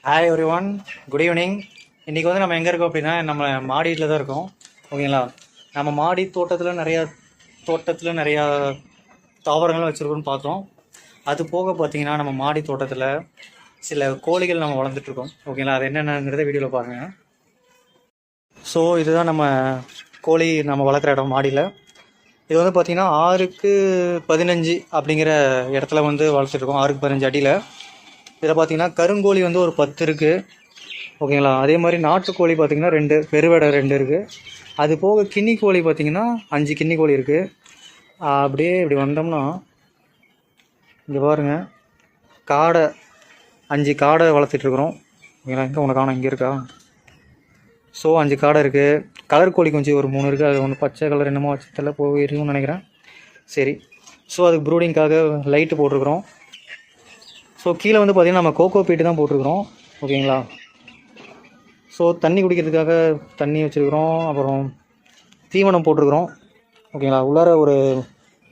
Hi every one, good evening. இன்றைக்கி வந்து நம்ம எங்கே இருக்கோம் அப்படின்னா நம்ம மாடி வீட்டில் தான் இருக்கோம். ஓகேங்களா. நம்ம மாடி தோட்டத்தில் நிறையா தாவரங்களும் வச்சுருக்கோன்னு பார்த்தோம். அது போக பார்த்தீங்கன்னா நம்ம மாடி தோட்டத்தில் சில கோழிகள் நம்ம வளர்ந்துட்டுருக்கோம். ஓகேங்களா. அது என்னென்னங்கிறத வீடியோவில் பாருங்கள். ஸோ இதுதான் நம்ம கோழி நம்ம வளர்க்குற இடம் மாடியில். இது வந்து பார்த்திங்கன்னா 6x15 அப்படிங்கிற இடத்துல வந்து வளர்த்துட்ருக்கோம். 6x15 அடியில். இதில் பார்த்தீங்கன்னா கருங்கோழி வந்து ஒரு 10 இருக்குது. ஓகேங்களா. அதே மாதிரி நாட்டுக்கோழி பார்த்திங்கன்னா 2, பெருவடை 2 இருக்குது. அது போக கின்னி கோழி பார்த்திங்கன்னா 5 கின்னி கோழி இருக்குது. அப்படியே இப்படி வந்தோம்னா இங்கே பாருங்கள், காடை 5 காடை வளர்த்துட்ருக்குறோம். ஓகேங்களா. எங்கே உனக்கு காணோம், இங்கே இருக்கா? ஸோ 5 காடை இருக்குது. கலர் கோழி கொஞ்சம் ஒரு 3 இருக்குது. அது ஒன்று பச்சை கலர் என்னமோ வச்சதில் போயிருக்குன்னு நினைக்கிறேன். சரி. ஸோ அதுக்கு ப்ரூடிங்காக லைட்டு போட்டிருக்குறோம். ஸோ கீழே வந்து பார்த்திங்கன்னா நம்ம கோகோ பீட்டு தான் போட்டிருக்குறோம். ஓகேங்களா. ஸோ தண்ணி குடிக்கிறதுக்காக தண்ணி வச்சுருக்குறோம். அப்புறம் தீவனம் போட்டிருக்குறோம். ஓகேங்களா. உள்ளார ஒரு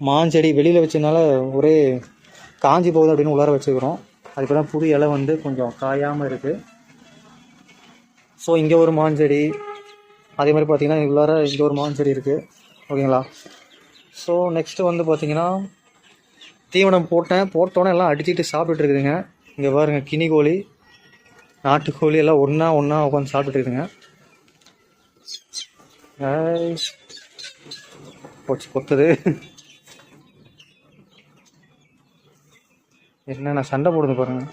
மாஞ்செடி வெளியில் வச்சதுனால ஒரே காஞ்சி போகுது அப்படின்னு உள்ளார வச்சுருக்குறோம். அதுக்கு தான் புது இலை வந்து கொஞ்சம் காயாமல் இருக்குது. ஸோ இங்கே ஒரு மாஞ்செடி, அதே மாதிரி பார்த்திங்கன்னா உள்ளார இங்கே ஒரு மாஞ்செடி இருக்குது. ஓகேங்களா. ஸோ நெக்ஸ்ட்டு வந்து பார்த்திங்கன்னா தீவனம் போட்டோன்னே எல்லாம் அடிச்சுட்டு சாப்பிட்டுட்டு இருக்குதுங்க. இங்கே பாருங்கள், கினி கோழி நாட்டுக்கோழி எல்லாம் ஒன்றா உட்காந்து சாப்பிட்டுட்டு இருக்குதுங்க. போச்சு கொத்துது. என்னென்ன சண்டை போடுது பாருங்க.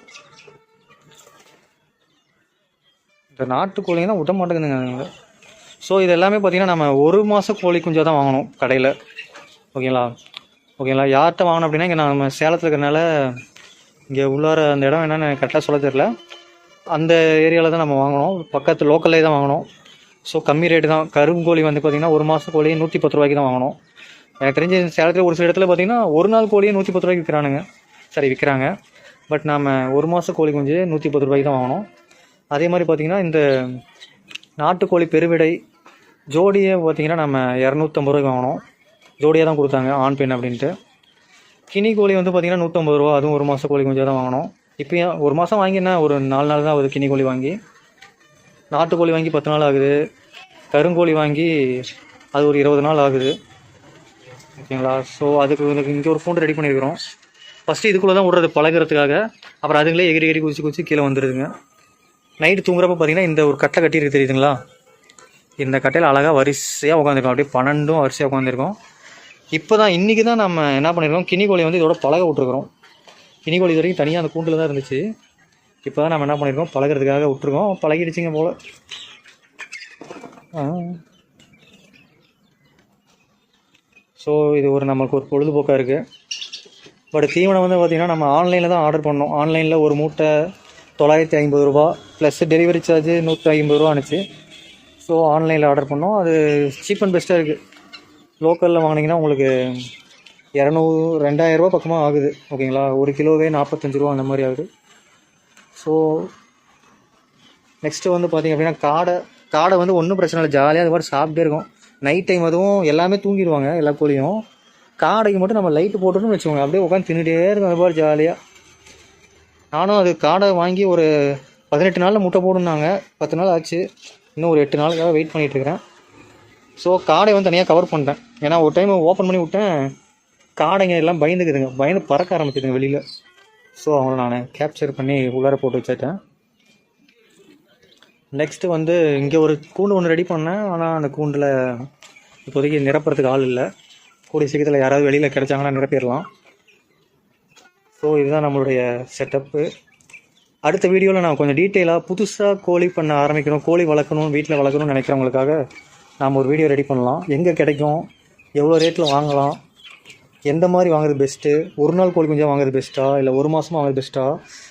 இந்த நாட்டுக்கோழிங்கன்னா விட மாட்டேங்குதுங்க. ஸோ இது எல்லாமே பார்த்தீங்கன்னா நம்ம 1 மாதம் கோழி குஞ்சாக தான் வாங்கணும் கடையில். ஓகேங்களா. ஓகேங்களா. யார்கிட்ட வாங்கணும் அப்படின்னா இங்கே நம்ம சேலத்தில் இருக்கிறனால இங்கே உள்ளார அந்த இடம் என்னென்னு கரெக்டாக சொல்ல தெரியல. அந்த ஏரியாவில் தான் நம்ம வாங்கணும். பக்கத்து லோக்கல்லே தான் வாங்கணும். ஸோ கம்மி ரேட்டு தான். கருங்கோழி வந்து பார்த்திங்கன்னா 1 மாதம் கோழி 110 ரூபாய்க்கு தான் வாங்கணும். எனக்கு தெரிஞ்ச சேலத்தில் ஒரு சில இடத்துல பார்த்திங்கன்னா ஒரு நாள் கோழியே 110 ரூபாய்க்கு விற்கிறாங்க. பட் நாம் 1 மாதம் கோழி குஞ்சு 110 ரூபாய்க்கு தான் வாங்கணும். அதே மாதிரி பார்த்திங்கன்னா இந்த நாட்டுக்கோழி பெருவிடை ஜோடியை பார்த்திங்கன்னா நம்ம 250 ரூபாய்க்கு வாங்கணும். ஜோடியாக தான் கொடுத்தாங்க, ஆண் பெண் அப்படின்ட்டு. கினி கோழி வந்து பார்த்திங்கன்னா 150 ரூபா. அதுவும் 1 மாதம் கோழி குஞ்சாக தான் வாங்கணும். இப்போயும் 1 மாதம் வாங்கினா ஒரு 4 நாள் தான் ஆகுது. கினி கோழி வாங்கி, நாட்டுக்கோழி வாங்கி 10 நாள் ஆகுது. கருங்கோழி வாங்கி அது ஒரு 20 நாள் ஆகுது. ஓகேங்களா. ஸோ அதுக்கு இங்கே ஒரு கூண்டு ரெடி பண்ணியிருக்கிறோம். ஃபஸ்ட்டு இதுக்குள்ளே தான் விடுறது பழகிறதுக்காக. அப்புறம் அதுங்களே எகிரி குதிச்சு கீழே வந்துடுதுங்க. நைட்டு தூங்குறப்ப பார்த்திங்கன்னா இந்த ஒரு கட்டை கட்டியிருக்கு, தெரியுதுங்களா. இந்த கட்டையில் அழகாக வரிசையாக உட்காந்துருக்கோம். அப்படியே 12 வரிசையாக உட்காந்துருக்கோம். இப்போ தான் இன்றைக்கி தான் நம்ம என்ன பண்ணியிருக்கோம், கினி கோழி வந்து இதோட பழக விட்ருக்குறோம். கினி கோழி இது வரைக்கும் தனியாக அந்த கூண்டில் தான் இருந்துச்சு. இப்போ தான் நம்ம என்ன பண்ணியிருக்கோம், பழகிறதுக்காக விட்ருக்கோம். பழகிடுச்சிங்க போல். ஸோ இது நம்மளுக்கு ஒரு பொழுதுபோக்காக இருக்குது. பட் தீவனம் வந்து பார்த்திங்கன்னா நம்ம ஆன்லைனில் தான் ஆர்டர் பண்ணோம். ஆன்லைனில் ஒரு மூட்டை 950 ரூபா ப்ளஸ் டெலிவரி சார்ஜ் 150 ரூபா ஆணுச்சு. ஸோ ஆன்லைனில் ஆர்டர் பண்ணோம். அது சீப் அண்ட் பெஸ்ட்டாக இருக்குது. லோக்கலில் வாங்கினீங்கன்னா உங்களுக்கு 2000 ரூபா பக்கமாக ஆகுது. ஓகேங்களா. ஒரு கிலோவே 45 ரூபா அந்த மாதிரி ஆகுது. ஸோ நெக்ஸ்ட்டு வந்து பார்த்திங்க அப்படின்னா காடை வந்து ஒன்றும் பிரச்சனை இல்லை, ஜாலியாக அது மாதிரி சாப்பிட்டே இருக்கும். நைட் டைம் அதுவும் எல்லாமே தூங்கிடுவாங்க, எல்லா கோழியும். காடைக்கு மட்டும் நம்ம லைட்டு போட்டோன்னு வச்சுக்கோங்க, அப்படியே உட்காந்து தின்னுட்டே இருக்கும் அது மாதிரி ஜாலியாக. நானும் அது காடை வாங்கி ஒரு 18 நாளில் முட்டை போடுனாங்க. 10 நாள் ஆச்சு. இன்னும் ஒரு 8 நாளுக்காக வெயிட் பண்ணிகிட்ருக்கிறேன். ஸோ காடை வந்து தனியாக கவர் பண்ணிட்டேன். ஏன்னா ஒரு டைம் ஓப்பன் பண்ணி விட்டேன், காடைங்க எல்லாம் பயந்து பறக்க ஆரம்பிச்சிதுங்க வெளியில். ஸோ அவங்கள நான் கேப்சர் பண்ணி உள்ளார போட்டு வச்சுட்டேன். நெக்ஸ்ட்டு வந்து இங்கே ஒரு கூண்டு ஒன்று ரெடி பண்ணேன். ஆனால் அந்த கூண்டில் இப்போதைக்கு நிரப்புறதுக்கு ஆள் இல்லை. கூடிய சீக்கிரத்தில் யாராவது வெளியில் கிடைச்சாங்கன்னா நிரப்பிடலாம். ஸோ இதுதான் நம்மளுடைய செட்டப்பு. அடுத்த வீடியோவில் நான் கொஞ்சம் டீட்டெயிலாக புதுசாக கோழி பண்ண ஆரம்பிக்கணும், கோழி வளர்க்கணும், வீட்டில் வளர்க்கணும்னு நினைக்கிறவங்களுக்காக நாம் ஒரு வீடியோ ரெடி பண்ணலாம். எங்கே கிடைக்கும், எவ்வளோ ரேட்டில் வாங்கலாம், எந்த மாதிரி வாங்குறது பெஸ்ட்டு, ஒரு நாள் கோழி குஞ்சாக வாங்குறது பெஸ்ட்டா, இல்லை 1 மாதமாக வாங்குறது பெஸ்ட்டா,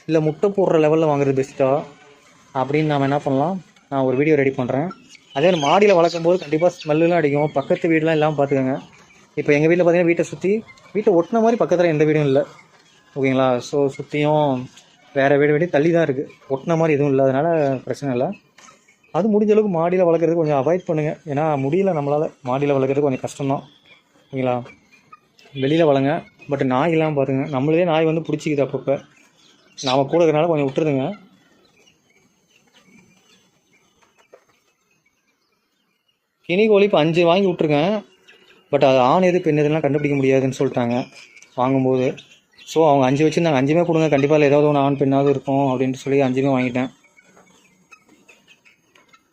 இல்லை முட்டை போடுற லெவலில் வாங்குறது பெஸ்ட்டா அப்படின்னு நாம் என்ன பண்ணலாம், நான் ஒரு வீடியோ ரெடி பண்ணுறேன். அதே மாதிரி மாடியில் வளர்க்கும் போது கண்டிப்பாக ஸ்மெல்லாம் அடிக்கும். பக்கத்து வீடெலாம் இல்லாமல் பார்த்துக்கோங்க. இப்போ எங்கள் வீட்டில் பார்த்திங்கன்னா வீட்டை ஒட்டின மாதிரி பக்கத்தில் எந்த வீடும் இல்லை. ஓகேங்களா. ஸோ சுற்றியும் வேறு வீடு தள்ளி தான் இருக்குது. ஒட்டின மாதிரி எதுவும் இல்லை, அதனால் பிரச்சனை இல்லை. அது முடிஞ்ச அளவுக்கு மாடியில் வளர்க்குறது கொஞ்சம் அவாய்ட் பண்ணுங்கள். ஏன்னா முடியல நம்மளால். மாடியில் வளர்க்குறது கொஞ்சம் கஷ்டம்தான். ஓகேங்களா. வெளியில் வளங்க. பட் நாய் இல்லாமல் பார்த்துங்க. நம்மளே நாய் வந்து பிடிச்சிக்குது அப்பப்போ. நாம் கூட இருக்கிறனால கொஞ்சம் விட்டுருதுங்க. கினி கோழி இப்போ 5 வாங்கி விட்ருக்கேன். பட் அது ஆண் எது பெண் எதுலாம் கண்டுபிடிக்க முடியாதுன்னு சொல்லிட்டாங்க வாங்கும்போது. ஸோ அவங்க 5 வச்சுருந்தாங்க. 5மே கொடுங்க, கண்டிப்பாக ஏதாவது ஒன்று ஆண் பெண்ணாவது இருக்கும் அப்படின்ட்டு சொல்லி 5மே வாங்கிட்டேன்.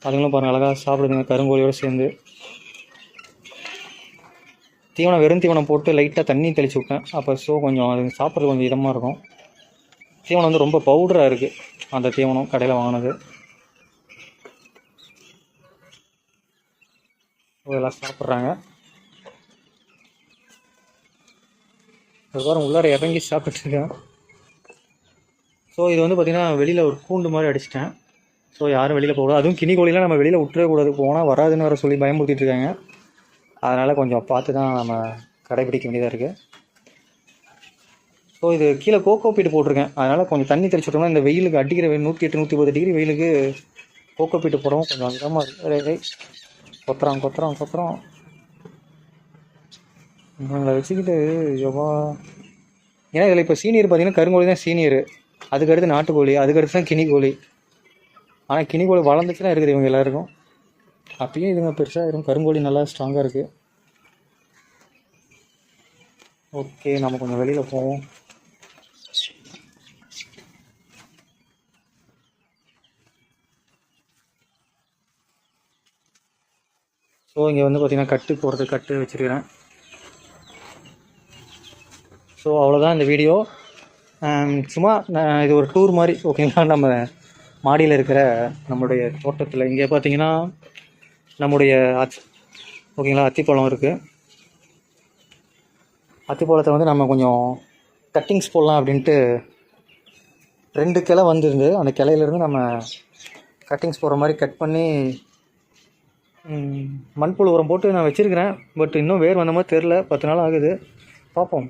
அதுங்களும் பாருங்கள் அழகாக சாப்பிடுதுங்க கருங்கோழியோடு சேர்ந்து. தீவனம் வெறும் தீவனம் போட்டு லைட்டாக தண்ணி தெளித்து விட்டேன். அப்போ கொஞ்சம் அது சாப்பிட்றது கொஞ்சம் இதமாக இருக்கும். தீவனம் வந்து ரொம்ப பவுடராக இருக்குது அந்த தீவனம் கடையில் வாங்கினது. இதெல்லாம் சாப்பிட்றாங்க. அதுக்கப்புறம் உள்ளார இறங்கி சாப்பிட்டுருக்கேன். ஸோ இது வந்து பார்த்திங்கன்னா வெளியில் ஒரு கூண்டு மாதிரி அடிச்சிட்டேன். ஸோ யாரும் வெளியில் போகக்கூடாது. அதுவும் கினி கோழிலாம் நம்ம வெளியில் விட்டுறக்கூடாது, போனால் வராதுன்னு வர சொல்லி பயமுறுத்திட்டு இருக்காங்க. அதனால் கொஞ்சம் பார்த்து தான் நம்ம கடைபிடிக்க வேண்டியதாக இருக்குது. ஸோ இது கீழே கோகோ பீட்டு போட்டிருக்கேன். அதனால் கொஞ்சம் தண்ணி தெளிச்சு விட்டோம்னா இந்த வெயிலுக்கு அடிக்கிற 108 110 டிகிரி வெயிலுக்கு கோகோ பீட்டு போடவும் கொஞ்சம் இதமாக இருக்குது. கொத்துறோம் இவங்களை வச்சுக்கிட்டு எவ்வளோ. ஏன்னா இதில் இப்போ சீனியர் பார்த்திங்கன்னா கருங்கோழி தான் சீனியர், அதுக்கடுத்து நாட்டுக்கோழி, அதுக்கடுத்து தான் கினி கோழி. ஆனால் கினி கோழி வளர்ந்துச்சுன்னா இருக்குது இவங்க எல்லாருக்கும். அப்பயும் இதுங்க பெருசாக இருக்கும். கருங்கோழி நல்லா ஸ்ட்ராங்காக இருக்குது. ஓகே, நம்ம கொஞ்சம் வெளியில் போவோம். ஸோ இங்கே வந்து பார்த்திங்கன்னா கட்டு போகிறது, கட்டு வச்சுருக்கிறேன். ஸோ அவ்வளோதான் இந்த வீடியோ. சும்மா இது ஒரு டூர் மாதிரி ஓகேங்களா. நம்ம மாடியில் இருக்கிற நம்மளுடைய தோட்டத்தில் இங்கே பார்த்திங்கன்னா நம்முடைய ஓகேங்களா அத்திப்பழம் இருக்குது. அத்திப்பழத்தை வந்து நம்ம கொஞ்சம் கட்டிங்ஸ் போடலாம் அப்படின்ட்டு 2 கிளை வந்துருந்து அந்த கிளையிலேருந்து நம்ம கட்டிங்ஸ் போடுற மாதிரி கட் பண்ணி மண்புழு உரம் போட்டு நான் வச்சுருக்கிறேன். பட் இன்னும் வேர் வந்த மாதிரி தெரில, 10 நாள் ஆகுது, பார்ப்போம்.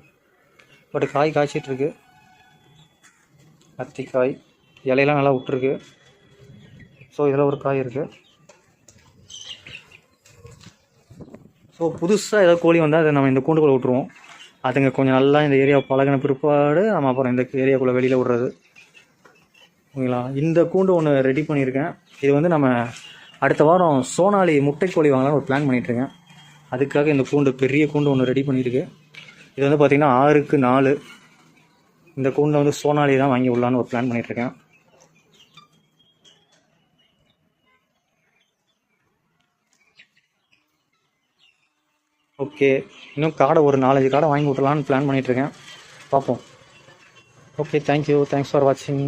பட் காய் காய்ச்சிட்ருக்கு, அத்திக்காய் இலையெல்லாம் நல்லா விட்டுருக்கு. ஸோ இதில் ஒரு காய் இருக்குது. ஸோ புதுசாக ஏதாவது கோழி வந்தால் அதை நம்ம இந்த கூண்டுக்குள்ளே விட்ருவோம். அதுங்க கொஞ்சம் நல்லா இந்த ஏரியாவை பழகின பிற்பாடு நம்ம அப்புறம் இந்த ஏரியாக்குள்ளே வெளியில் விட்றது ஓகேங்களா. இந்த கூண்டு ஒன்று ரெடி பண்ணியிருக்கேன். இது வந்து நம்ம அடுத்த வாரம் சோனாலி முட்டைக்கோழி வாங்கலாம்னு ஒரு பிளான் பண்ணிகிட்ருக்கேன். அதுக்காக இந்த கூண்டு, பெரிய கூண்டு ஒன்று ரெடி பண்ணியிருக்கு. இது வந்து பார்த்திங்கன்னா 6க்கு 4. இந்த கூண்டில் வந்து சோனாலி தான் வாங்கி விடலான்னு ஒரு பிளான் பண்ணிகிட்ருக்கேன். ஓகே, இன்னும் காடை ஒரு 4-5 காடை வாங்கி விட்றலான்னு பிளான் பண்ணிகிட்ருக்கேன், பார்ப்போம். ஓகே, தேங்க்யூ, தேங்க்ஸ் ஃபார் வாட்சிங்.